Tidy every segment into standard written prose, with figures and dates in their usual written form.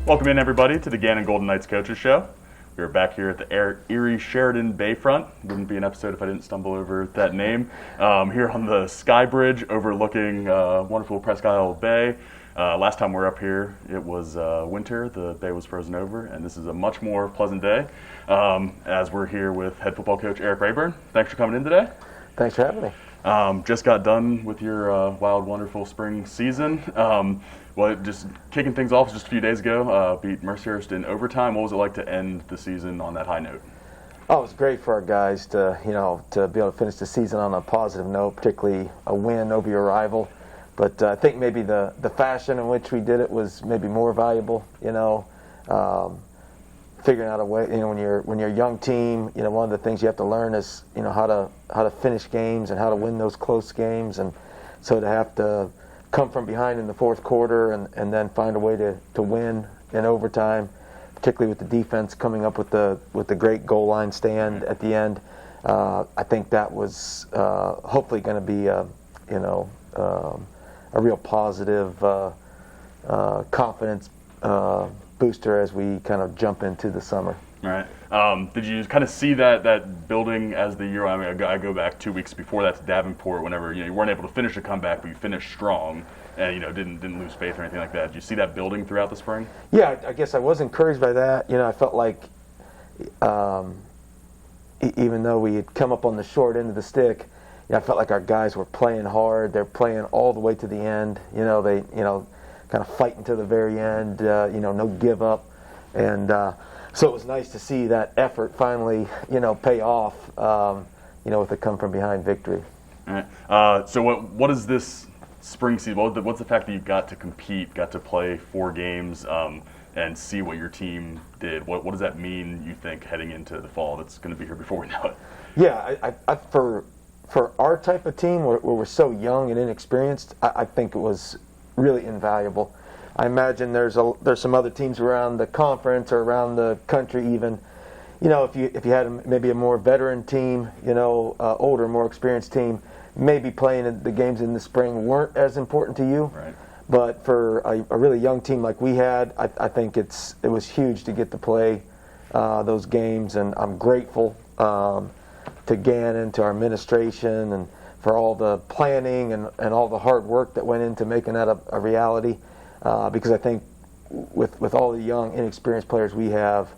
Welcome in, everybody, to the Gannon Golden Knights Coaches Show. We're back here at the Erie Sheraton Bayfront. Wouldn't be an episode if I didn't stumble over that name. Here on the Sky Bridge overlooking wonderful Presque Isle Bay. Last time we were up here, it was winter. The bay was frozen over, and this is a much more pleasant day as we're here with head football coach Erik Raeburn. Thanks for coming in today. Thanks for having me. Just got done with your wild, wonderful spring season. Well, just kicking things off just a few days ago, beat Mercyhurst in overtime. What was it like to end the season on that high note? Oh, it was great for our guys to be able to finish the season on a positive note, particularly a win over your rival. But I think maybe the fashion in which we did it was maybe more valuable. Figuring out a way. When you're a young team, one of the things you have to learn is how to finish games and how to win those close games. And so to have to come from behind in the fourth quarter and then find a way to win in overtime, particularly with the defense coming up with the great goal line stand at the end. I think that was hopefully going to be a real positive confidence booster as we kind of jump into the summer. All right. Did you kind of see that building as the year? I mean, I go back 2 weeks before that to Davenport. Whenever you weren't able to finish a comeback, but you finished strong, and didn't lose faith or anything like that. Did you see that building throughout the spring? Yeah, I guess I was encouraged by that. I felt like even though we had come up on the short end of the stick, I felt like our guys were playing hard. They're playing all the way to the end. They kind of fighting to the very end. No give up, and so it was nice to see that effort finally pay off. With a come from behind victory. All right. So what is this spring season? What's the fact that you got to compete, got to play 4 games, and see what your team did? What does that mean, you think, heading into the fall that's going to be here before we know it? Yeah, for our type of team, where we're so young and inexperienced, I think it was really invaluable. I imagine there's some other teams around the conference or around the country even. If you had maybe a more veteran team, older, more experienced team, maybe playing the games in the spring weren't as important to you. Right. But for a really young team like we had, I think it was huge to get to play those games, and I'm grateful to Gannon, to our administration, and for all the planning and all the hard work that went into making that a reality. Because I think with all the young, inexperienced players we have,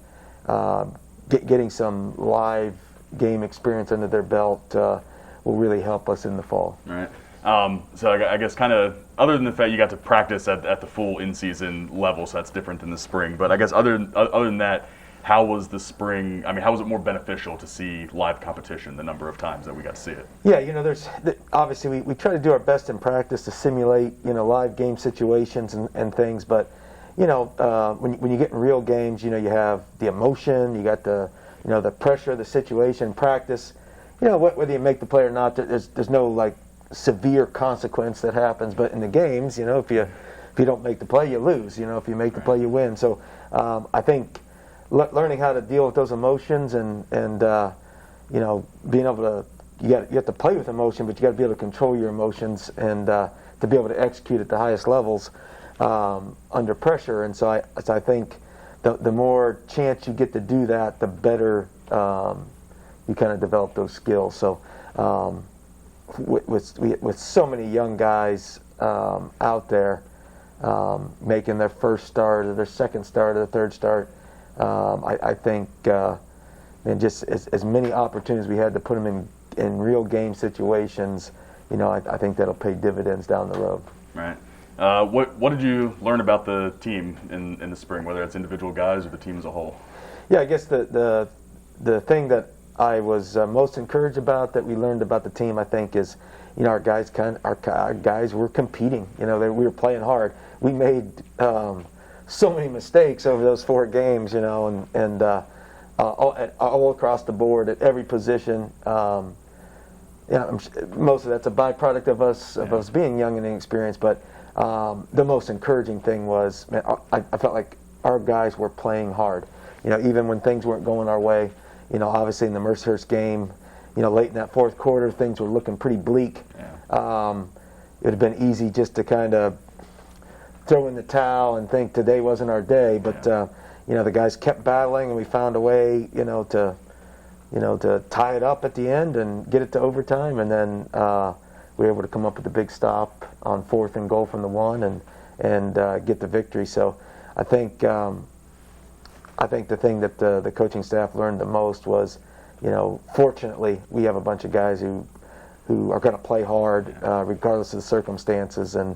getting some live game experience under their belt will really help us in the fall. All right. So I guess kind of other than the fact you got to practice at the full in-season level, so that's different than the spring. But I guess other than that, how was the spring? I mean, how was it more beneficial to see live competition the number of times that we got to see it? Yeah, obviously we try to do our best in practice to simulate live game situations and things, but when you get in real games, you have the emotion, you got the pressure of the situation. Practice, whether you make the play or not, there's no like severe consequence that happens. But in the games, if you don't make the play, you lose. If you make the play, you win. So I think learning how to deal with those emotions and being able to you have to play with emotion, but you got to be able to control your emotions and to be able to execute at the highest levels under pressure. And so I think the more chance you get to do that, the better you kind of develop those skills. So with so many young guys out there making their first start or their second start or their third start, I think and just as many opportunities we had to put them in real game situations, I think that'll pay dividends down the road. Right. What did you learn about the team in the spring, whether it's individual guys or the team as a whole? Yeah, I guess the thing that I was most encouraged about that we learned about the team, I think, is our guys were competing. We were playing hard. We made so many mistakes over those 4 games, and all across the board at every position. Most of that's a byproduct of us being young and inexperienced. But the most encouraging thing was, man, I felt like our guys were playing hard. Even when things weren't going our way. Obviously in the Mercyhurst game, late in that fourth quarter, things were looking pretty bleak. Yeah. It would have been easy just to kind of throw in the towel and think today wasn't our day. But the guys kept battling, and we found a way, to tie it up at the end and get it to overtime, and then we were able to come up with a big stop on 4th and goal from the 1 and get the victory. So I think the thing that the coaching staff learned the most was, fortunately we have a bunch of guys who are going to play hard regardless of the circumstances, and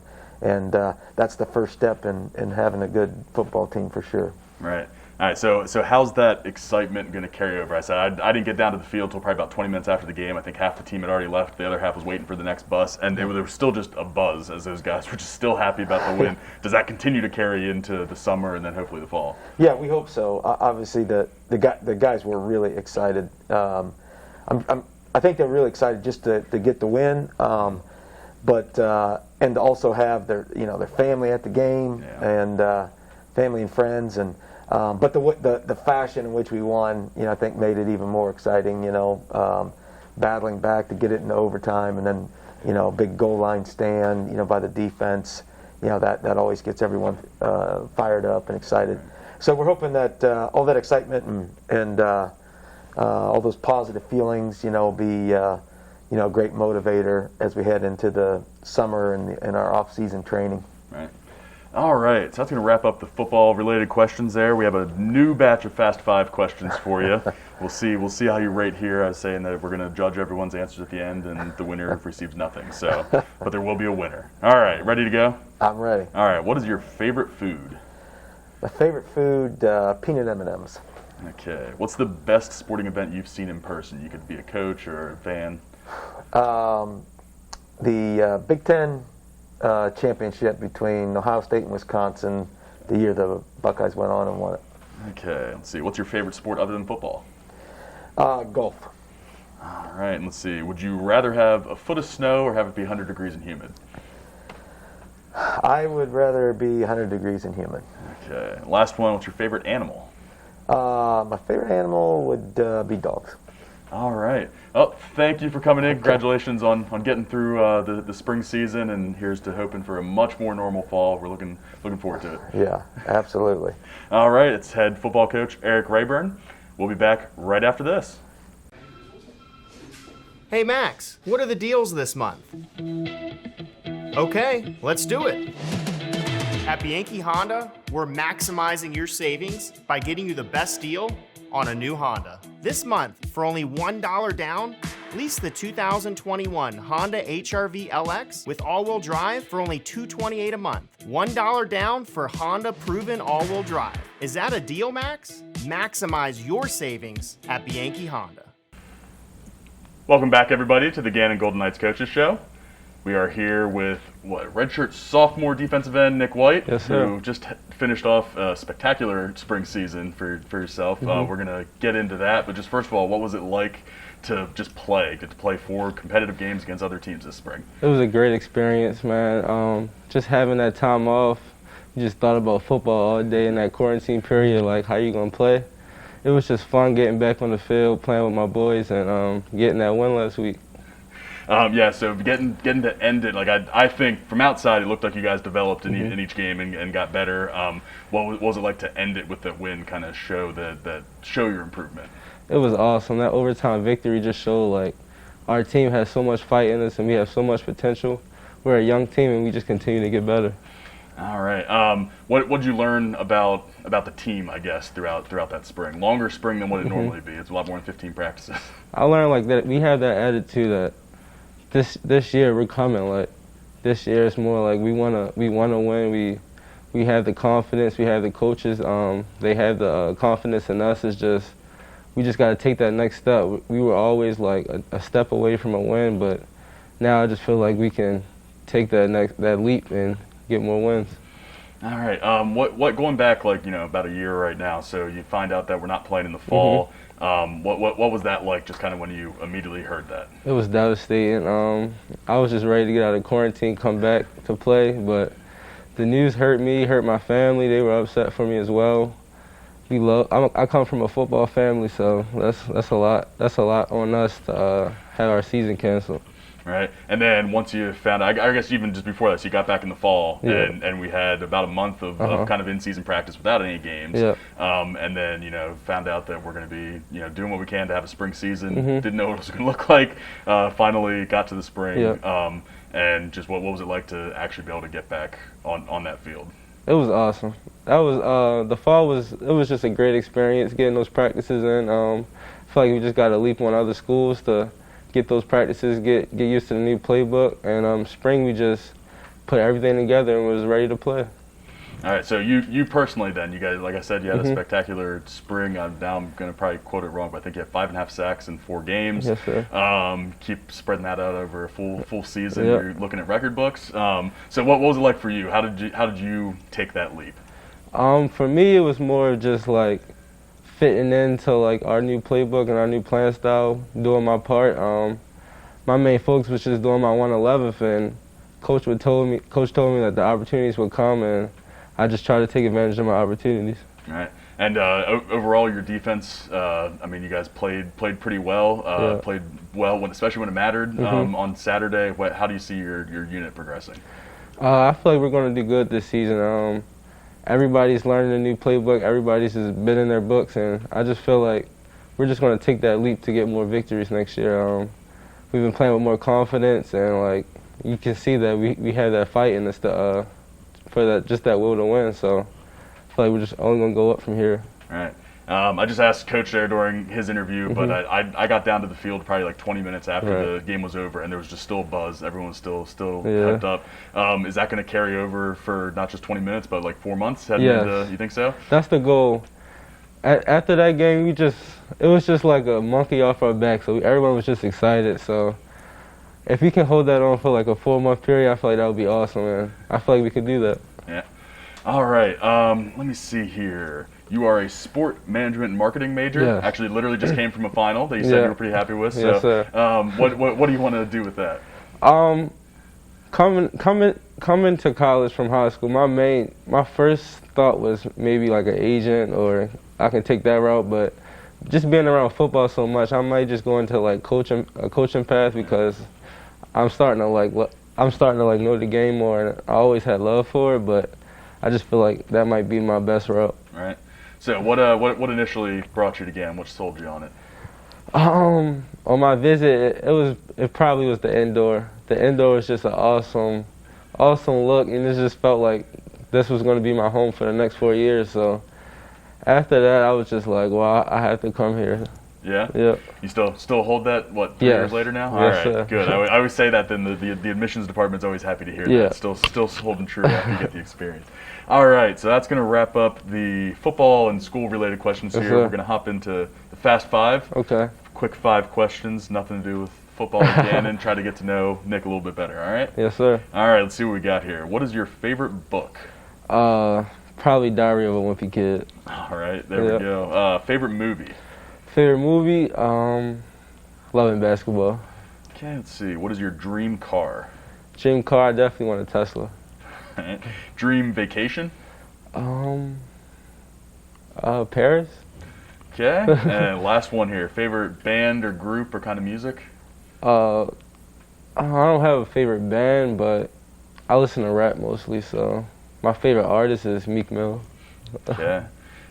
that's the first step in having a good football team for sure. Right. All right, so how's that excitement going to carry over? I said I didn't get down to the field until probably about 20 minutes after the game. I think half the team had already left. The other half was waiting for the next bus, and there was still just a buzz as those guys were just still happy about the win. Does that continue to carry into the summer and then hopefully the fall? Yeah, we hope so. Obviously, the guys were really excited. I think they're really excited just to get the win, but and to also have their family at the game and family and friends and. But the fashion in which we won, I think made it even more exciting. Battling back to get it into overtime, and then a big goal line stand, by the defense. That always gets everyone fired up and excited. So we're hoping that all that excitement and all those positive feelings, be a great motivator as we head into the summer and our off-season training. Right. All right, so that's going to wrap up the football-related questions there. We have a new batch of Fast Five questions for you. We'll see how you rate here. I was saying that we're going to judge everyone's answers at the end, and the winner receives nothing. So, but there will be a winner. All right, ready to go? I'm ready. All right, what is your favorite food? My favorite food, peanut M&Ms. Okay, what's the best sporting event you've seen in person? You could be a coach or a fan. The Big Ten championship between Ohio State and Wisconsin, the year the Buckeyes went on and won it. Okay, let's see. What's your favorite sport other than football? Golf. All right, and let's see. Would you rather have a foot of snow or have it be 100 degrees and humid? I would rather be 100 degrees and humid. Okay, last one. What's your favorite animal? My favorite animal would be dogs. All right. Well, thank you for coming in. Congratulations on getting through the spring season, and here's to hoping for a much more normal fall. We're looking forward to it. Yeah, absolutely. All right, it's head football coach Erik Raeburn. We'll be back right after this. Hey Max, what are the deals this month? Okay, let's do it. At Bianchi Honda, we're maximizing your savings by getting you the best deal on a new Honda. This month, for only $1 down, lease the 2021 Honda HR-V LX with all-wheel drive for only $228 a month. $1 down for Honda proven all-wheel drive. Is that a deal, Max? Maximize your savings at Bianchi Honda. Welcome back, everybody, to the Gannon Golden Knights Coaches Show. We are here with, redshirt sophomore defensive end Nick White, yes, sir. Who just finished off a spectacular spring season for yourself. Mm-hmm. We're going to get into that, but just first of all, what was it like to just get to play 4 competitive games against other teams this spring? It was a great experience, man. Just having that time off, you just thought about football all day in that quarantine period, like how you going to play. It was just fun getting back on the field, playing with my boys, and getting that win last week. So getting to end it, like I think from outside it looked like you guys developed in each game and got better. What was it like to end it with that win, kind of show your improvement? It was awesome. That overtime victory just showed like our team has so much fight in us and we have so much potential. We're a young team and we just continue to get better. All right. What did you learn about the team, I guess, throughout that spring? Longer spring than what it normally be. It's a lot more than 15 practices. I learned like that we have that attitude that this year we're coming. Like this year it's more like we wanna win. We have the confidence. We have the coaches. They have the confidence in us. It's just we just got to take that next step. We were always like a step away from a win, but now I just feel like we can take that leap and get more wins. All right. What going back about a year right now? So you find out that we're not playing in the fall. What was that like? Just kind of when you immediately heard that? It was devastating. I was just ready to get out of quarantine, come back to play, but the news hurt me, hurt my family. They were upset for me as well. I come from a football family, so that's a lot. That's a lot on us to have our season canceled. Right, and then once you found, I guess even just before that, so you got back in the fall, Yeah. and we had about a month of kind of in-season practice without any games. Yeah. And then found out that we're going to be doing what we can to have a spring season. Mm-hmm. Didn't know what it was going to look like. Finally got to the spring. Yeah. And just what was it like to actually be able to get back on that field? It was awesome. That was the fall was just a great experience getting those practices in. I feel like we just got to leap on other schools to get those practices, get used to the new playbook, and spring we just put everything together and was ready to play. All right, so you personally then, you guys, like I said, you had Mm-hmm. a spectacular spring. Now I'm going to probably quote it wrong, but I think you had 5.5 sacks in 4 games. Yes, sir. Keep spreading that out over a full season. Yep. You're looking at record books. So what was it like for you? How did you take that leap? For me, it was more just like fitting into like our new playbook and our new playing style, doing my part. My main focus was just doing my 111th, and coach told me that the opportunities would come, and I just tried to take advantage of my opportunities. All right. And overall, your defense, you guys played pretty well. Yeah. Played well, especially when it mattered. Mm-hmm. On Saturday, how do you see your unit progressing? I feel like we're going to do good this season. Everybody's learning a new playbook. Everybody's just been in their books, and I just feel like we're just going to take that leap to get more victories next year. We've been playing with more confidence, and like you can see that we have that fight in us for that will to win. So I feel like we're just only going to go up from here. All right. I just asked Coach there during his interview, but I got down to the field probably like 20 minutes after the game was over, and there was just still a buzz. Everyone was still hyped up. Is that going to carry over for not just 20 minutes, but like 4 months? Yes. You think so? That's the goal. After that game, it was just like a monkey off our back, so everyone was just excited. So if we can hold that on for like a 4-month period, I feel like that would be awesome, and I feel like we could do that. Yeah. All right. Let me see here. You are a sport management and marketing major. Yes. Actually, literally just came from a final that you said you were pretty happy with. So, Yes, sir. What do you want to do with that? Coming to college from high school, my first thought was maybe like an agent, or I can take that route. But just being around football so much, I might just go into like a coaching path, because I'm starting to know the game more, and I always had love for it. But I just feel like that might be my best route. All right. So what initially brought you to Gannon? What sold you on it? On my visit, it probably was the indoor. The indoor was just an awesome look, and it just felt like this was going to be my home for the next 4 years. So after that, I was just like, well, I have to come here. Yeah? Yeah. You still hold that, 3 Yes. years later now? Yes, All right, sir. good. I always say that, then the admissions department's always happy to hear Yeah. that. Still holding true after you get the experience. All right, so that's going to wrap up the football and school-related questions Yes, here. sir. We're going to hop into the Fast Five. Okay. Quick 5 questions, nothing to do with football and Gannon. Try to get to know Nick a little bit better, all right? Yes, sir. All right, let's see what we got here. What is your favorite book? Probably Diary of a Wimpy Kid. All right, there Yep. we go. Favorite movie? Favorite movie? Loving Basketball. Okay, let's see. What is your dream car? Dream car, I definitely want a Tesla. All right. Dream vacation? Paris. Okay, and last one here. Favorite band or group or kind of music? I don't have a favorite band, but I listen to rap mostly, so my favorite artist is Meek Mill. Okay.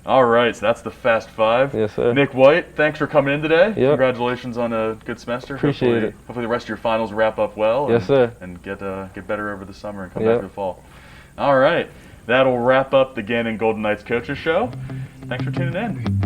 All right, so that's the Fast Five. Yes, sir. Nick White, thanks for coming in today. Yep. Congratulations on a good semester. Appreciate it. Hopefully the rest of your finals wrap up well. Yes, sir. And get better over the summer and come Yep. back to the fall. All right, that'll wrap up the Gannon Golden Knights Coaches Show. Thanks for tuning in.